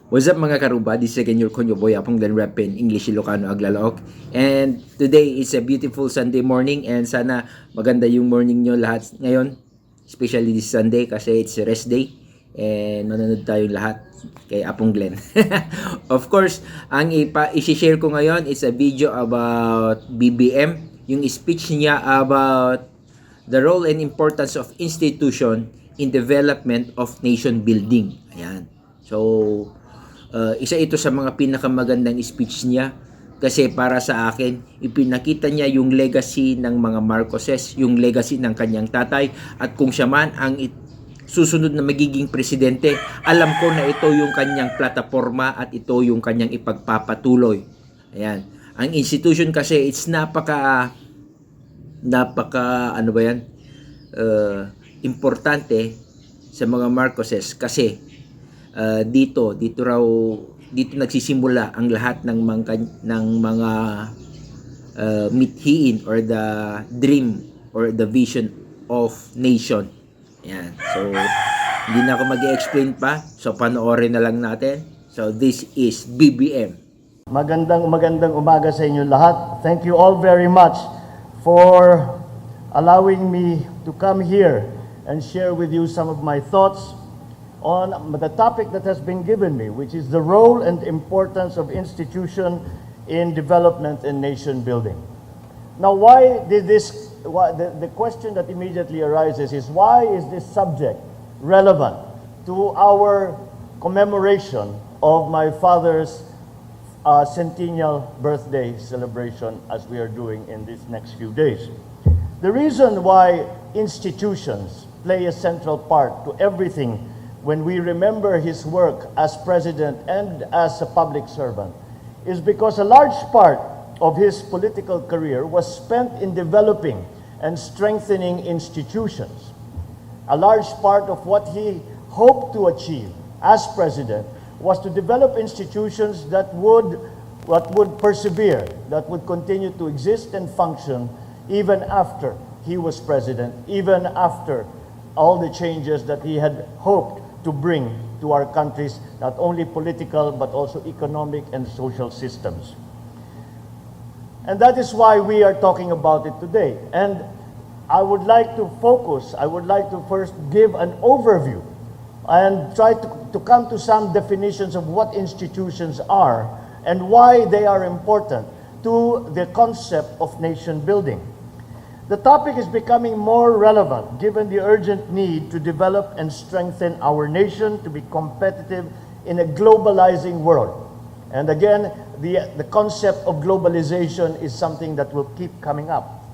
What's up mga karuba? This is again your Konyo Boy Apong Glen Repin, English Ilocano Aglalaok. And today is a beautiful Sunday morning and sana maganda yung morning nyo lahat ngayon. Especially this Sunday kasi it's a rest day. And manonood tayong lahat kay Apong Glen. Of course, ang i-share ko ngayon is a video about BBM. Yung speech niya about the role and importance of institution in development of nation building. Ayan. So, isa ito sa mga pinakamagandang speech niya kasi para sa akin, ipinakita niya yung legacy ng mga Marcoses, yung legacy ng kanyang tatay at kung siya man ang susunod na magiging presidente, alam ko na ito yung kanyang plataforma at ito yung kanyang ipagpapatuloy. Ayan. Ang institution kasi it's napaka ano ba yan? Importante sa mga Marcoses kasi dito nagsisimula ang lahat ng mga mithiin or the dream or the vision of nation. Yan. So hindi na ako mag-explain pa. So panoorin na lang natin. So this is BBM. Magandang umaga sa inyo lahat. Thank you all very much for allowing me to come here and share with you some of my thoughts on the topic that has been given me, which is the role and importance of institution in development and nation building. Now, the question that immediately arises is, why is this subject relevant to our commemoration of my father's centennial birthday celebration as we are doing in these next few days? The reason why institutions play a central part to everything when we remember his work as president and as a public servant is because a large part of his political career was spent in developing and strengthening institutions. A large part of what he hoped to achieve as president was to develop institutions that would persevere, that would continue to exist and function even after he was president, even after all the changes that he had hoped to bring to our country's not only political but also economic and social systems. And that is why we are talking about it today. And I would like to first give an overview and try to come to some definitions of what institutions are and why they are important to the concept of nation building. The topic is becoming more relevant given the urgent need to develop and strengthen our nation to be competitive in a globalizing world. And again, the concept of globalization is something that will keep coming up.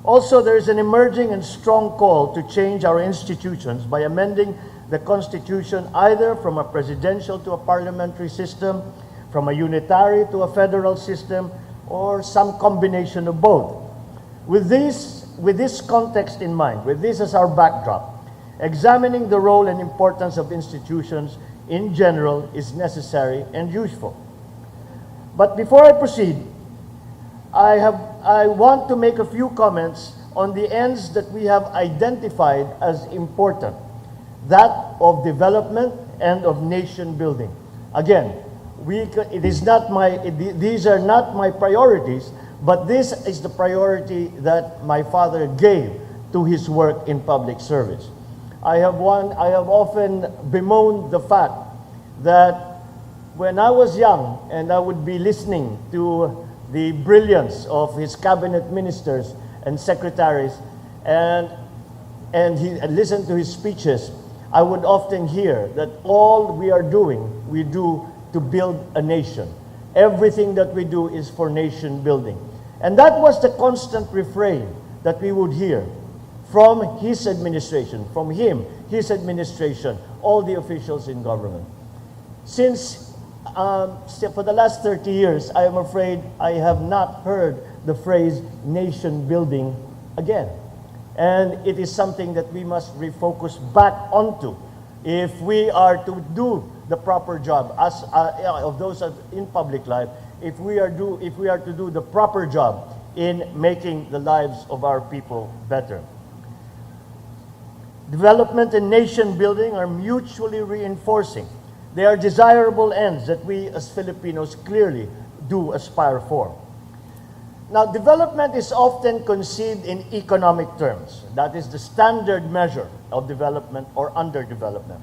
Also, there is an emerging and strong call to change our institutions by amending the Constitution either from a presidential to a parliamentary system, from a unitary to a federal system, or some combination of both. With this context in mind, with this as our backdrop, examining the role and importance of institutions in general is necessary and useful. But before I proceed, I want to make a few comments on the ends that we have identified as important, that of development and of nation building. Again, these are not my priorities, but this is the priority that my father gave to his work in public service. I have often bemoaned the fact that when I was young and I would be listening to the brilliance of his cabinet ministers and secretaries and listen to his speeches, I would often hear that all we do to build a nation. Everything that we do is for nation building. And that was the constant refrain that we would hear from his administration, his administration, all the officials in government. Since for the last 30 years, I am afraid I have not heard the phrase nation building again. And it is something that we must refocus back onto if we are to do the proper job as of those in public life. If we are to do the proper job in making the lives of our people better. Development and nation building are mutually reinforcing. They are desirable ends that we as Filipinos clearly do aspire for. Now, development is often conceived in economic terms. That is the standard measure of development or underdevelopment.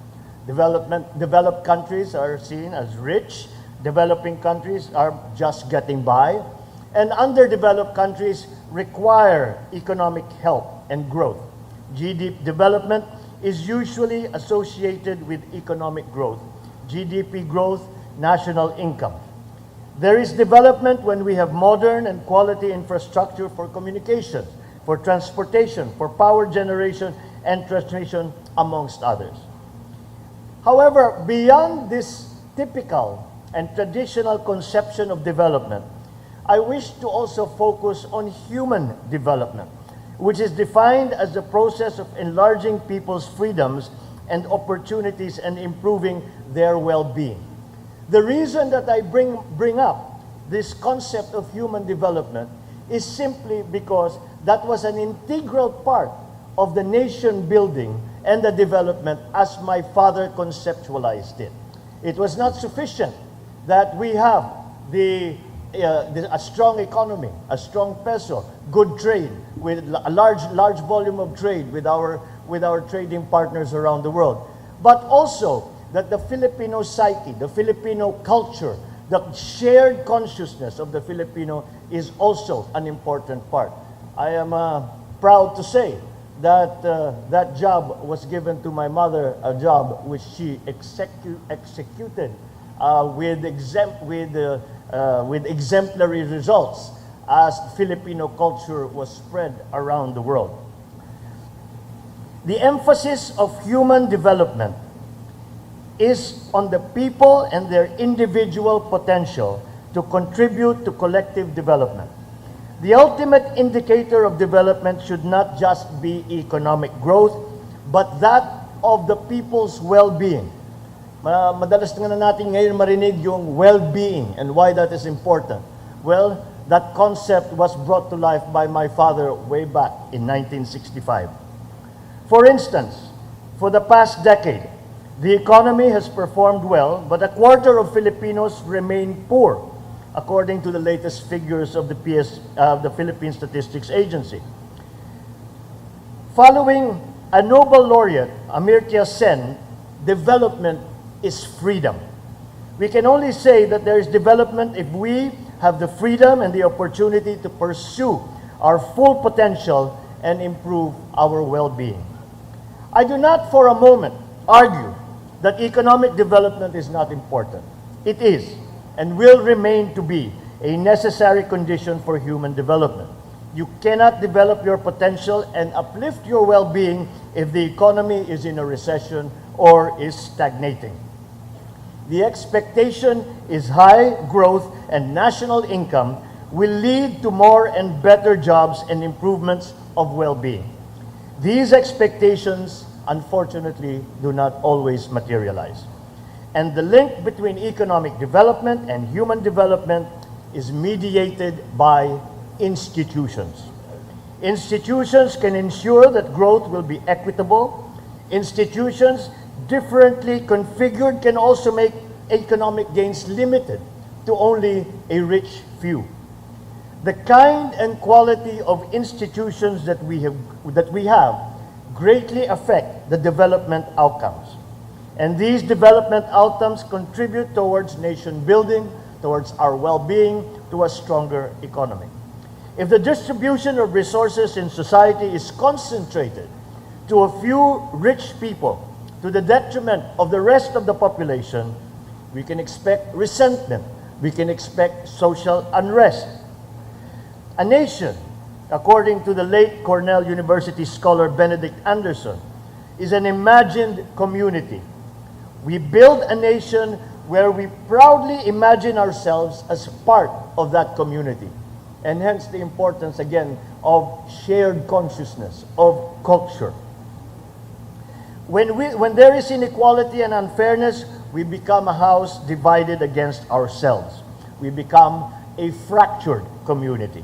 Developed countries are seen as rich, developing countries are just getting by, and underdeveloped countries require economic help and growth. GDP development is usually associated with economic growth, GDP growth, national income. There is development when we have modern and quality infrastructure for communication, for transportation, for power generation and transmission, amongst others. However, beyond this typical and traditional conception of development, I wish to also focus on human development, which is defined as the process of enlarging people's freedoms and opportunities and improving their well-being. The reason that I bring up this concept of human development is simply because that was an integral part of the nation building and the development as my father conceptualized it. It was not sufficient that we have a strong economy, a strong peso, good trade, with a large volume of trade with our trading partners around the world, but also that the Filipino psyche, the Filipino culture, the shared consciousness of the Filipino is also an important part. I am proud to say that that job was given to my mother, a job which she executed with exemplary results as Filipino culture was spread around the world. The emphasis of human development is on the people and their individual potential to contribute to collective development. The ultimate indicator of development should not just be economic growth, but that of the people's well-being. Madalas nga na natin ngayon marinig yung well-being and why that is important. Well, that concept was brought to life by my father way back in 1965. For instance, for the past decade, the economy has performed well, but a quarter of Filipinos remain poor, according to the latest figures of the Philippine Statistics Agency. Following a Nobel laureate, Amartya Sen, development is freedom. We can only say that there is development if we have the freedom and the opportunity to pursue our full potential and improve our well-being. I do not for a moment argue that economic development is not important. It is and will remain to be a necessary condition for human development. You cannot develop your potential and uplift your well-being if the economy is in a recession or is stagnating. The expectation is high growth and national income will lead to more and better jobs and improvements of well-being. These expectations, unfortunately, do not always materialize. And the link between economic development and human development is mediated by institutions. Institutions can ensure that growth will be equitable. Institutions differently configured can also make economic gains limited to only a rich few. The kind and quality of institutions that we have greatly affect the development outcomes. And these development outcomes contribute towards nation building, towards our well-being, to a stronger economy. If the distribution of resources in society is concentrated to a few rich people to the detriment of the rest of the population, we can expect resentment, we can expect social unrest. A nation, according to the late Cornell University scholar Benedict Anderson, is an imagined community. We build a nation where we proudly imagine ourselves as part of that community. And hence the importance, again, of shared consciousness, of culture. When there is inequality and unfairness, we become a house divided against ourselves. We become a fractured community.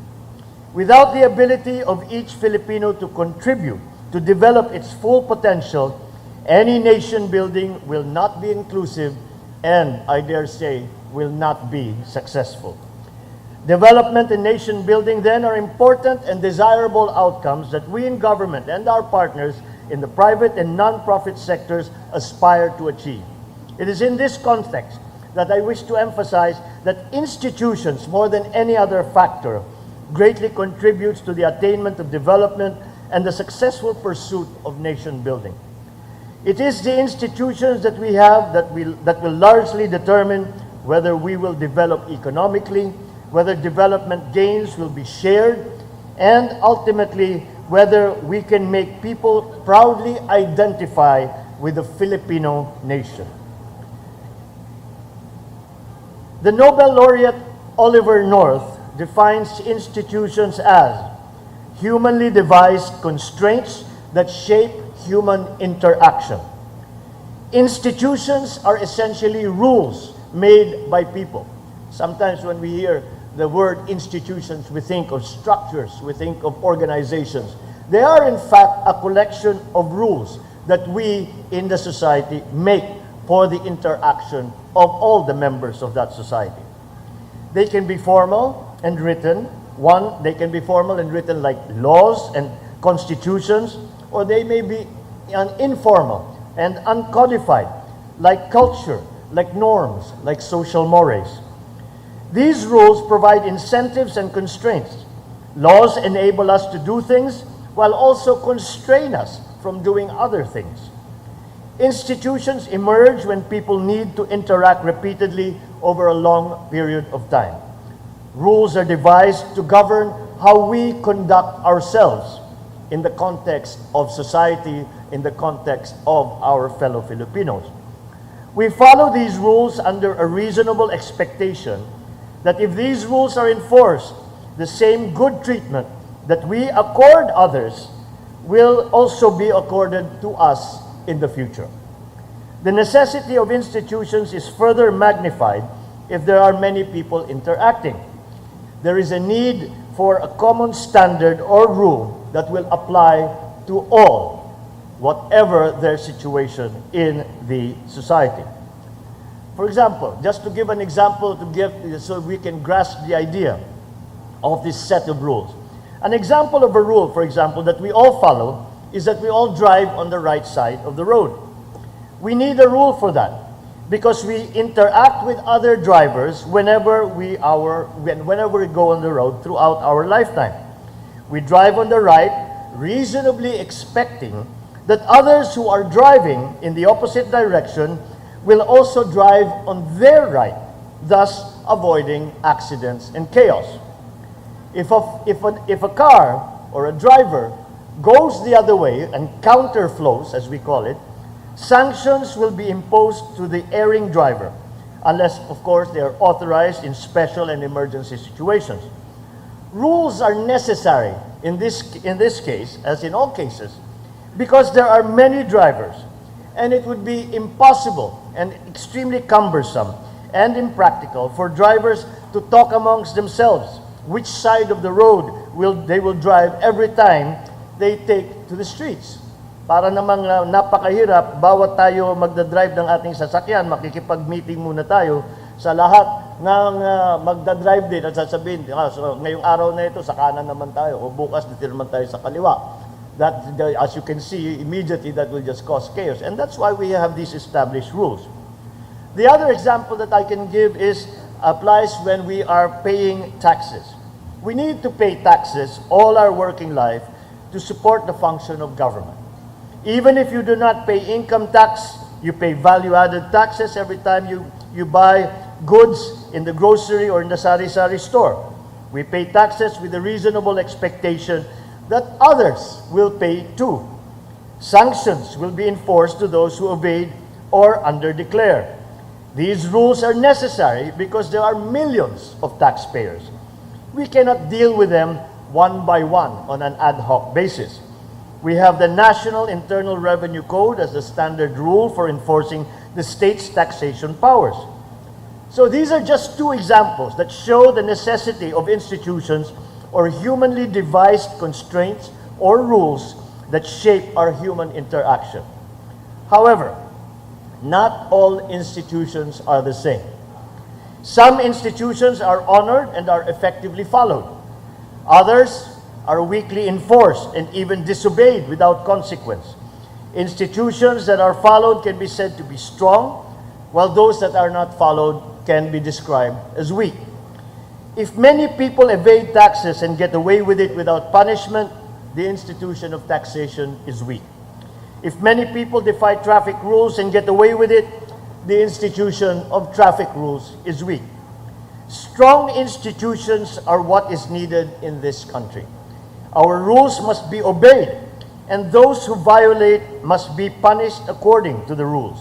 Without the ability of each Filipino to contribute to develop its full potential, any nation building will not be inclusive and I dare say will not be successful. Development and nation building then are important and desirable outcomes that we in government and our partners in the private and non-profit sectors aspire to achieve. It is in this context that I wish to emphasize that institutions, more than any other factor, greatly contributes to the attainment of development and the successful pursuit of nation building. It is the institutions that we have that will largely determine whether we will develop economically, whether development gains will be shared, and ultimately whether we can make people proudly identify with the Filipino nation. The Nobel laureate Oliver North defines institutions as humanly devised constraints that shape human interaction. Institutions are essentially rules made by people. Sometimes when we hear the word institutions, we think of structures, we think of organizations. They are in fact a collection of rules that we in the society make for the interaction of all the members of that society. They can be formal and written. They can be formal and written like laws and constitutions, or they may be informal and uncodified, like culture, like norms, like social mores. These rules provide incentives and constraints. Laws enable us to do things while also constrain us from doing other things. Institutions emerge when people need to interact repeatedly over a long period of time. Rules are devised to govern how we conduct ourselves in the context of society, in the context of our fellow Filipinos. We follow these rules under a reasonable expectation that if these rules are enforced, the same good treatment that we accord others will also be accorded to us in the future. The necessity of institutions is further magnified if there are many people interacting. There is a need for a common standard or rule that will apply to all, whatever their situation in the society. For example, just to give an example so we can grasp the idea of this set of rules. An example of a rule, for example, that we all follow is that we all drive on the right side of the road. We need a rule for that because we interact with other drivers whenever we go on the road throughout our lifetime. We drive on the right, reasonably expecting that others who are driving in the opposite direction will also drive on their right, thus avoiding accidents and chaos. If a car or a driver goes the other way and counterflows, as we call it, sanctions will be imposed to the erring driver, unless, of course, they are authorized in special and emergency situations. Rules are necessary in this case, as in all cases, because there are many drivers, and it would be impossible and extremely cumbersome and impractical for drivers to talk amongst themselves which side of the road they will drive every time they take to the streets. Para namang napakahirap, bawat tayo magdadrive ng ating sasakyan, makikipag-meeting muna tayo sa lahat ng magdadrive din at sasabihin, so ngayong araw na ito, sa kanan naman tayo, o bukas dito naman tayo sa kaliwa. As you can see, immediately that will just cause chaos. And that's why we have these established rules. The other example that I can give applies when we are paying taxes. We need to pay taxes all our working life to support the function of government. Even if you do not pay income tax, you pay value-added taxes every time you buy goods in the grocery or in the sari-sari store. We pay taxes with a reasonable expectation that others will pay too. Sanctions will be enforced to those who evade or underdeclare. These rules are necessary because there are millions of taxpayers. We cannot deal with them one by one on an ad hoc basis. We have the National Internal Revenue Code as the standard rule for enforcing the state's taxation powers. So these are just two examples that show the necessity of institutions or humanly devised constraints or rules that shape our human interaction. However, Not all institutions are the same. Some institutions are honored and are effectively followed. Others are weakly enforced and even disobeyed without consequence. Institutions that are followed can be said to be strong, while those that are not followed can be described as weak. If many people evade taxes and get away with it without punishment, the institution of taxation is weak. If many people defy traffic rules and get away with it, the institution of traffic rules is weak. Strong institutions are what is needed in this country. Our rules must be obeyed, and those who violate must be punished according to the rules.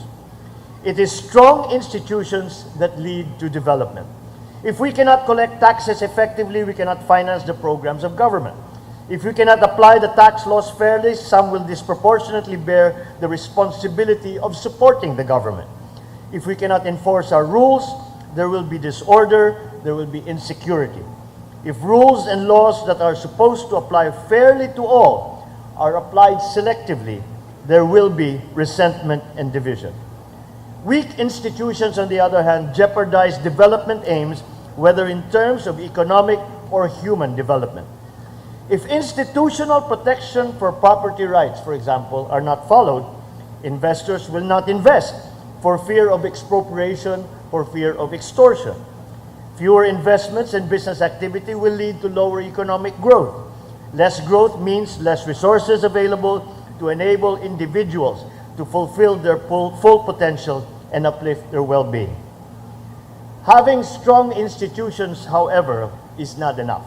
It is strong institutions that lead to development. If we cannot collect taxes effectively, we cannot finance the programs of government. If we cannot apply the tax laws fairly, some will disproportionately bear the responsibility of supporting the government. If we cannot enforce our rules, there will be disorder, there will be insecurity. If rules and laws that are supposed to apply fairly to all are applied selectively, there will be resentment and division. Weak institutions, on the other hand, jeopardize development aims, whether in terms of economic or human development. If institutional protection for property rights, for example, are not followed, investors will not invest for fear of expropriation, for fear of extortion. Fewer investments and business activity will lead to lower economic growth. Less growth means less resources available to enable individuals to fulfill their full potential and uplift their well-being. Having strong institutions, however, is not enough.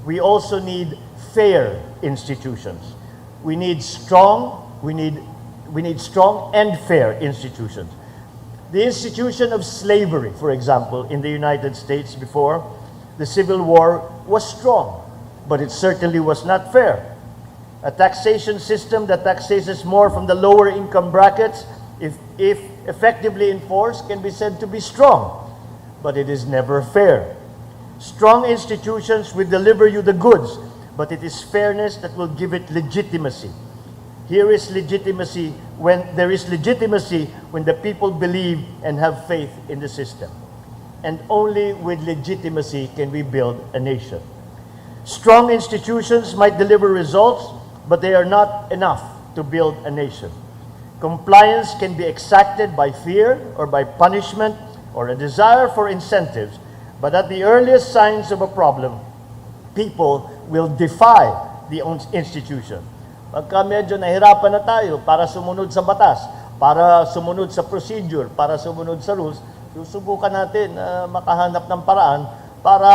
We also need fair institutions. We need strong and fair institutions. The institution of slavery, for example, in the United States before the Civil War was strong, but it certainly was not fair. A taxation system that taxes more from the lower income brackets, if effectively enforced, can be said to be strong, but it is never fair. Strong institutions will deliver you the goods, but it is fairness that will give it legitimacy. There is legitimacy when the people believe and have faith in the system. And only with legitimacy can we build a nation. Strong institutions might deliver results, but they are not enough to build a nation. Compliance can be exacted by fear or by punishment or a desire for incentives, but at the earliest signs of a problem, people will defy the institution. Pagka medyo nahirapan na tayo para sumunod sa batas, para sumunod sa procedure, para sumunod sa rules, susubukan natin makahanap ng paraan para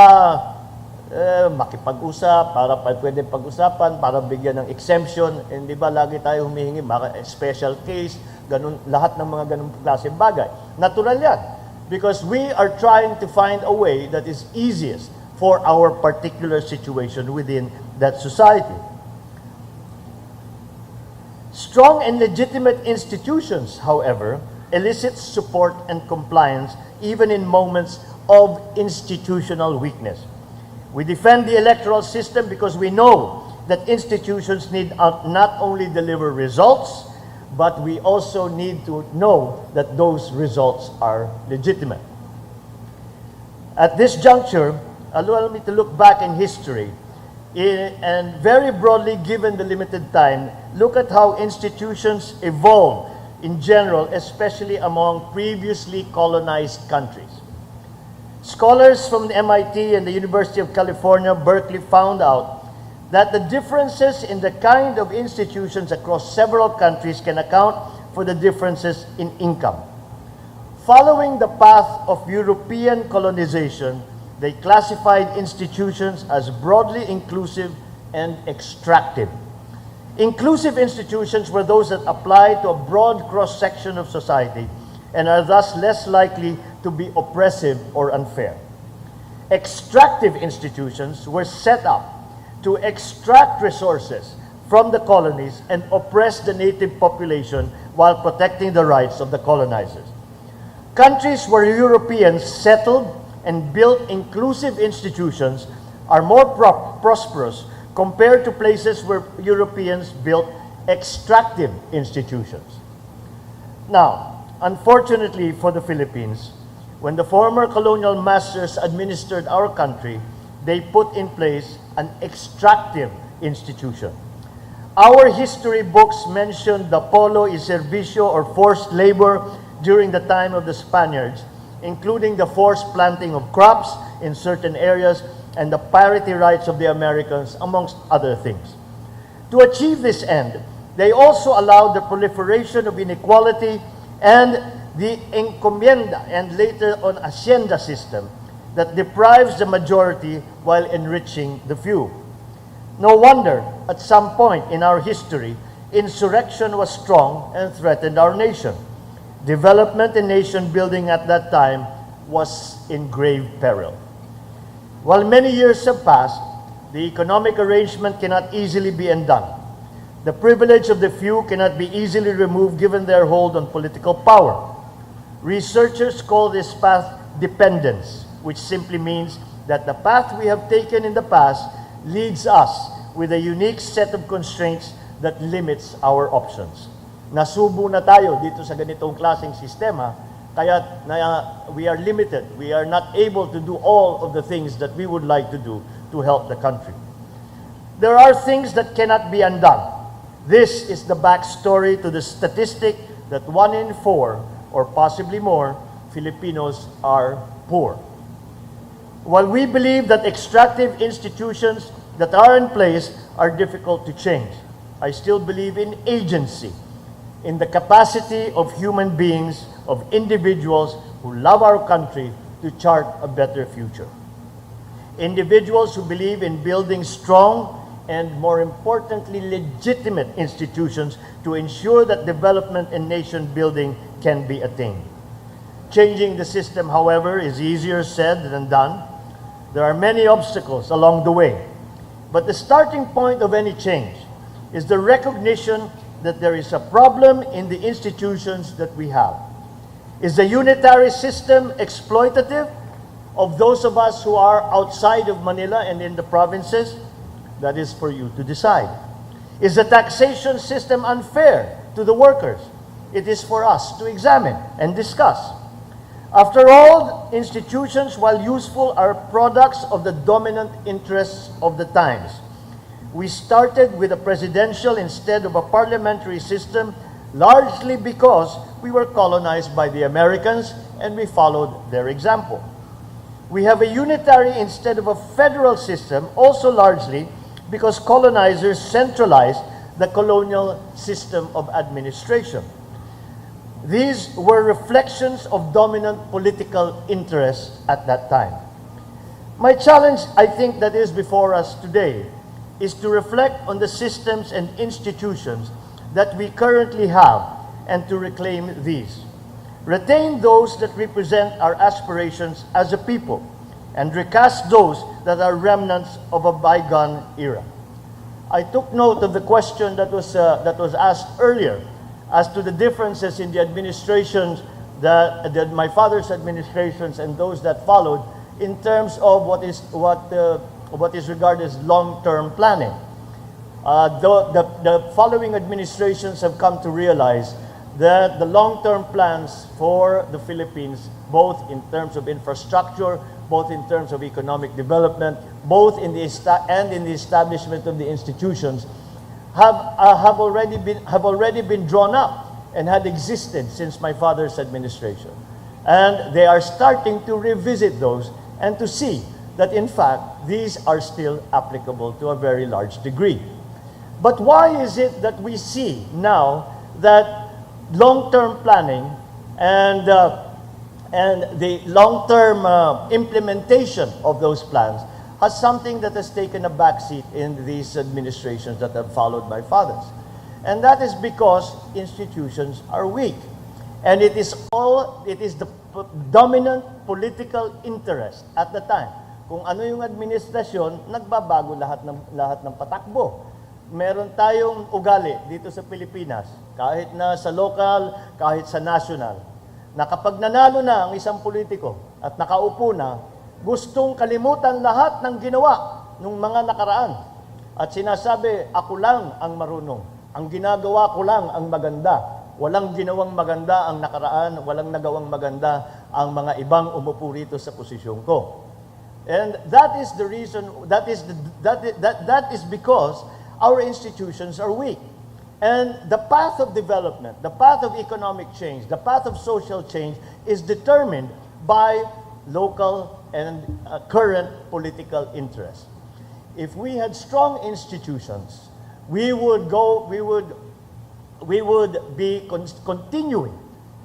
makipag-usap, para pwede pag-usapan, para bigyan ng exemption. Hindi ba lagi tayo humihingi, special case, ganun, lahat ng mga ganung klaseng bagay. Natural yan. Because we are trying to find a way that is easiest for our particular situation within that society. Strong and legitimate institutions, however, elicit support and compliance even in moments of institutional weakness. We defend the electoral system because we know that institutions need not only deliver results, but we also need to know that those results are legitimate. At this juncture, allow me to look back in history and very broadly, given the limited time, look at how institutions evolve in general, especially among previously colonized countries. Scholars from the MIT and the University of California, Berkeley found out that the differences in the kind of institutions across several countries can account for the differences in income. Following the path of European colonization, they classified institutions as broadly inclusive and extractive. Inclusive institutions were those that apply to a broad cross-section of society and are thus less likely to be oppressive or unfair. Extractive institutions were set up to extract resources from the colonies and oppress the native population while protecting the rights of the colonizers. Countries where Europeans settled and built inclusive institutions are more prosperous compared to places where Europeans built extractive institutions. Now, Unfortunately for the Philippines, when the former colonial masters administered our country, they put in place an extractive institution. Our history books mention the polo y servicio or forced labor during the time of the Spaniards, including the forced planting of crops in certain areas and the parity rights of the Americans, amongst other things. To achieve this end, they also allowed the proliferation of inequality and the encomienda and later on hacienda system that deprives the majority while enriching the few. No wonder, at some point in our history, insurrection was strong and threatened our nation. Development and nation building at that time was in grave peril. While many years have passed, the economic arrangement cannot easily be undone. The privilege of the few cannot be easily removed given their hold on political power. Researchers call this path dependence, which simply means that the path we have taken in the past leads us with a unique set of constraints that limits our options. Nasubo na tayo dito sa ganitong klaseng sistema, kaya we are limited. We are not able to do all of the things that we would like to do to help the country. There are things that cannot be undone. This is the backstory to the statistic that 1 in 4, or possibly more, Filipinos are poor. While we believe that extractive institutions that are in place are difficult to change, I still believe in agency, in the capacity of human beings, of individuals who love our country to chart a better future. Individuals who believe in building strong and, more importantly, legitimate institutions to ensure that development and nation building can be attained. Changing the system, however, is easier said than done. There are many obstacles along the way. But the starting point of any change is the recognition that there is a problem in the institutions that we have. Is the unitary system exploitative of those of us who are outside of Manila and in the provinces? That is for you to decide. Is the taxation system unfair to the workers? It is for us to examine and discuss. After all, institutions, while useful, are products of the dominant interests of the times. We started with a presidential instead of a parliamentary system, largely because we were colonized by the Americans and we followed their example. We have a unitary instead of a federal system, also largely because colonizers centralized the colonial system of administration. These were reflections of dominant political interests at that time. My challenge, I think, that is before us today is to reflect on the systems and institutions that we currently have and to reclaim these. Retain those that represent our aspirations as a people and recast those that are remnants of a bygone era. I took note of the question that was asked earlier as to the differences in the administrations that my father's administrations and those that followed in terms of what is regarded as long-term planning. The following administrations have come to realize that the long-term plans for the Philippines, both in terms of infrastructure, both in terms of economic development, both in the establishment of the institutions, have already been drawn up and had existed since my father's administration. And they are starting to revisit those and to see that, in fact, these are still applicable to a very large degree. But why is it that we see now that long-term planning and the long-term implementation of those plans has something that has taken a backseat in these administrations that have followed my father's? And that is because institutions are weak. And it is the dominant political interest at the time. Kung ano yung administrasyon, nagbabago lahat ng patakbo. Meron tayong ugali dito sa Pilipinas, kahit na sa local, kahit sa national, na kapag nanalo na ang isang politiko at nakaupo na, gustong kalimutan lahat ng ginawa ng mga nakaraan. At sinasabi, ako lang ang marunong. Ang ginagawa ko lang ang maganda. Walang ginawang maganda ang nakaraan, walang nagawang maganda ang mga ibang umupo rito sa posisyon ko. And that is the reason, that is because our institutions are weak. And the path of development, the path of economic change, the path of social change is determined by local and current political interests. If we had strong institutions, we would be continuing.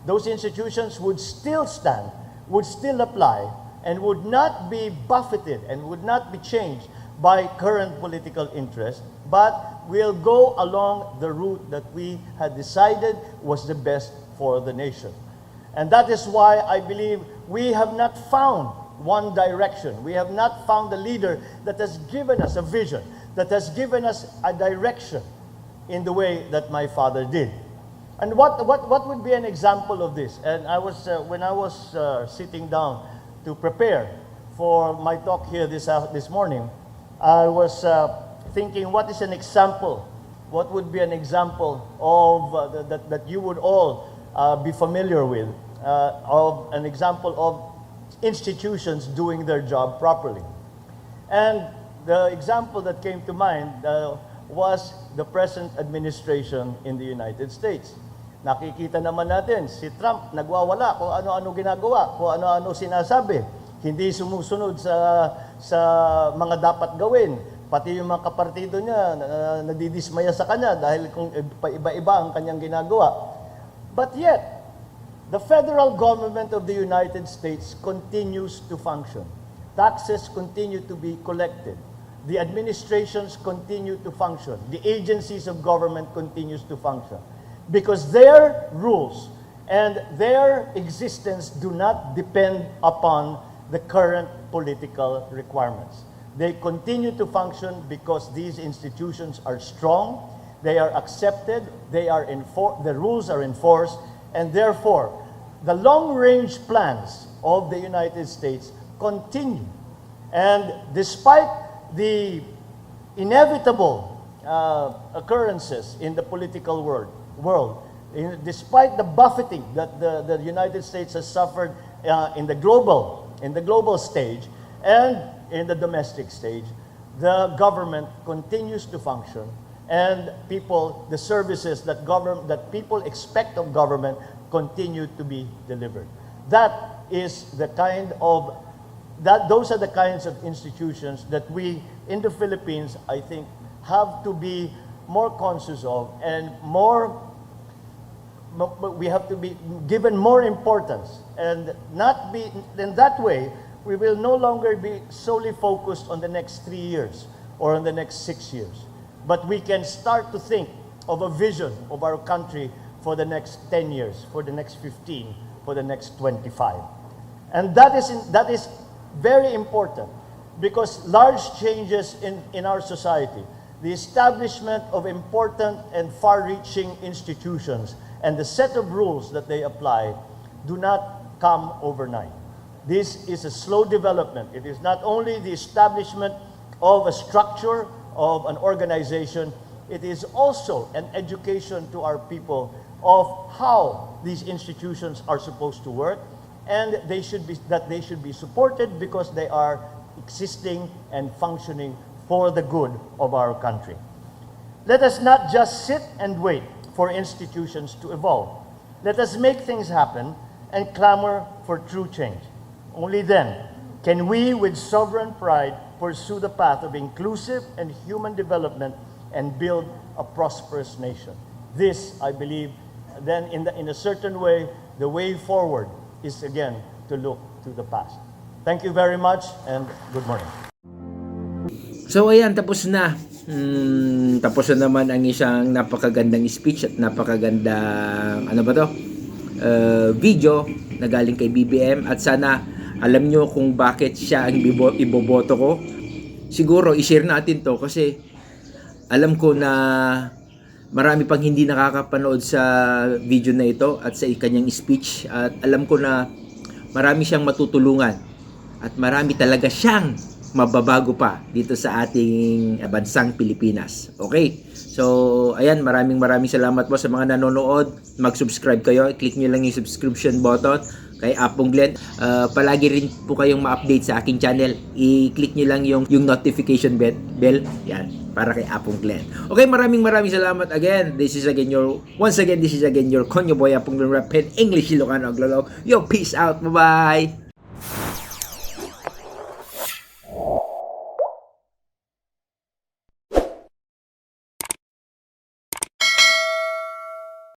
Those institutions would still stand, would still apply, and would not be buffeted and would not be changed by current political interest, but will go along the route that we had decided was the best for the nation. And that is why I believe we have not found one direction. We have not found a leader that has given us a vision, that has given us a direction in the way that my father did. And what would be an example of this? And I was when I was sitting down to prepare for my talk here this morning, I was thinking, what is an example? What would be an example of that you would all be familiar with, of an example of institutions doing their job properly? And the example that came to mind was the present administration in the United States. Nakikita naman natin, si Trump nagwawala kung ano-ano ginagawa, kung ano-ano sinasabi. Hindi sumusunod sa mga dapat gawin. Pati yung mga kapartido niya nadidismaya sa kanya dahil kung iba-iba ang kanyang ginagawa. But yet, the federal government of the United States continues to function. Taxes continue to be collected. The administrations continue to function. The agencies of government continues to function. Because their rules and their existence do not depend upon the current political requirements. They continue to function because these institutions are strong, they are accepted, the rules are enforced, and therefore, the long-range plans of the United States continue. And despite the inevitable occurrences in the political world, despite the buffeting that the United States has suffered in the global stage and in the domestic stage, the government continues to function, and the services that people expect of government continue to be delivered. Those are the kinds of institutions that we in the Philippines, I think, have to be more conscious of, and we have to be given more importance, and in that way, we will no longer be solely focused on the next 3 years or on the next 6 years, but we can start to think of a vision of our country for the next 10 years, for the next 15, for the next 25. And that is very important, because large changes in our society, the establishment of important and far-reaching institutions, and the set of rules that they apply do not come overnight. This is a slow development. It is not only the establishment of a structure, of an organization, it is also an education to our people of how these institutions are supposed to work, and they should be supported because they are existing and functioning for the good of our country. Let us not just sit and wait for institutions to evolve. Let us make things happen and clamor for true change. Only then can we, with sovereign pride, pursue the path of inclusive and human development and build a prosperous nation. This, I believe, then in a certain way, the way forward is again to look to the past. Thank you very much, and good morning. So ayan, tapos na. Tapos na naman ang isang napakagandang speech at napakagandang video na galing kay BBM, at sana alam nyo kung bakit siya ang iboboto ko. Siguro i-share natin to kasi alam ko na marami pang hindi nakakapanood sa video na ito at sa kanyang speech, at alam ko na marami siyang matutulungan at marami talaga siyang mababago pa dito sa ating bansang Pilipinas. Okay? So, ayan, maraming salamat po sa mga nanonood. Mag-subscribe kayo. Click nyo lang yung subscription button kay Apong Glenn. Palagi rin po kayong ma-update sa aking channel. I-click nyo lang yung notification bell. Yan, para kay Apong Glenn. Okay, maraming salamat again. This is again your Konyo Boy Apong Glenn Rap English Ilocano Aglalog. Yo, peace out. Bye-bye.